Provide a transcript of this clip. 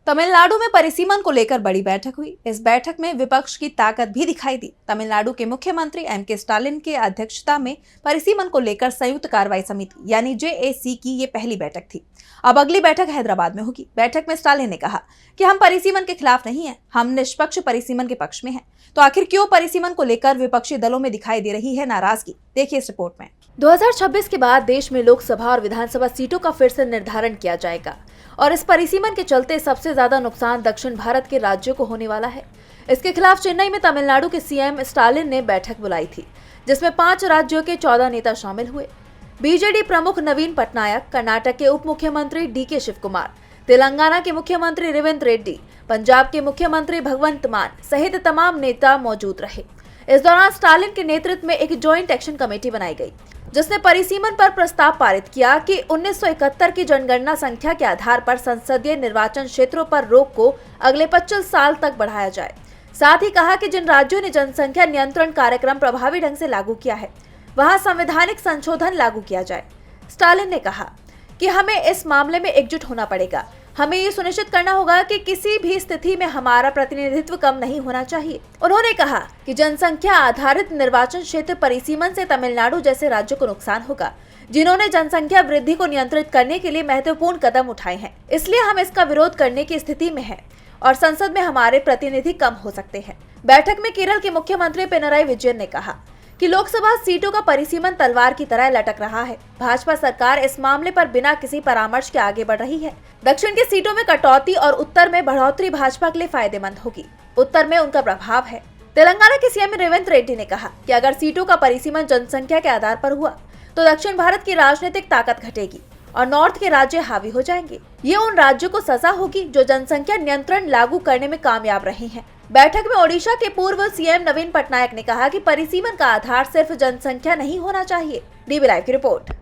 तमिलनाडु में परिसीमन को लेकर बड़ी बैठक हुई। इस बैठक में विपक्ष की ताकत भी दिखाई दी। तमिलनाडु के मुख्यमंत्री एम.के. स्टालिन के अध्यक्षता में परिसीमन को लेकर संयुक्त कार्रवाई समिति यानी JAC की ये पहली बैठक थी। अब अगली बैठक हैदराबाद में होगी। बैठक में स्टालिन ने कहा कि हम परिसीमन के खिलाफ नहीं है, हम निष्पक्ष परिसीमन के पक्ष में हैं। तो आखिर क्यों परिसीमन को लेकर विपक्षी दलों में दिखाई दे रही है नाराजगी, देखिए इस रिपोर्ट में। 2026 के बाद देश में लोकसभा और विधानसभा सीटों का फिर से निर्धारण किया जाएगा और इस परिसीमन के चलते सबसे ज्यादा नुकसान दक्षिण भारत के राज्यों को होने वाला है। इसके खिलाफ चेन्नई में तमिलनाडु के सीएम स्टालिन ने बैठक बुलाई थी, जिसमें 5 राज्यों के 14 नेता शामिल हुए। बीजेडी प्रमुख नवीन पटनायक, कर्नाटक के उप मुख्यमंत्री DK शिवकुमार, तेलंगाना के मुख्यमंत्री रेवंत रेड्डी, पंजाब के मुख्यमंत्री भगवंत मान सहित तमाम नेता मौजूद रहे। इस दौरान स्टालिन के नेतृत्व में एक ज्वाइंट एक्शन कमेटी बनाई गई, जिसने परिसीमन पर प्रस्ताव पारित किया कि 1971 की जनगणना संख्या के आधार पर संसदीय निर्वाचन क्षेत्रों पर रोक को अगले 25 साल तक बढ़ाया जाए। साथ ही कहा कि जिन राज्यों ने जनसंख्या नियंत्रण कार्यक्रम प्रभावी ढंग से लागू किया है, वहां संवैधानिक संशोधन लागू किया जाए। स्टालिन ने कहा कि हमें इस मामले में एकजुट होना पड़ेगा। हमें ये सुनिश्चित करना होगा कि किसी भी स्थिति में हमारा प्रतिनिधित्व कम नहीं होना चाहिए। उन्होंने कहा कि जनसंख्या आधारित निर्वाचन क्षेत्र परिसीमन से तमिलनाडु जैसे राज्यों को नुकसान होगा, जिन्होंने जनसंख्या वृद्धि को नियंत्रित करने के लिए महत्वपूर्ण कदम उठाए हैं। इसलिए हम इसका विरोध करने की स्थिति में हैं और संसद में हमारे प्रतिनिधि कम हो सकते हैं। बैठक में केरल के मुख्यमंत्री पिनराई विजयन ने कहा कि लोकसभा सीटों का परिसीमन तलवार की तरह लटक रहा है। भाजपा सरकार इस मामले पर बिना किसी परामर्श के आगे बढ़ रही है। दक्षिण के सीटों में कटौती और उत्तर में बढ़ोतरी भाजपा के लिए फायदेमंद होगी। उत्तर में उनका प्रभाव है। तेलंगाना के सीएम रेवंत रेड्डी ने कहा कि अगर सीटों का परिसीमन जनसंख्या के आधार पर हुआ तो दक्षिण भारत की राजनीतिक ताकत घटेगी और नॉर्थ के राज्य हावी हो जाएंगे। ये उन राज्यों को सजा होगी जो जनसंख्या नियंत्रण लागू करने में कामयाब रहे हैं। बैठक में ओडिशा के पूर्व सीएम नवीन पटनायक ने कहा कि परिसीमन का आधार सिर्फ जनसंख्या नहीं होना चाहिए। DB लाइव की रिपोर्ट।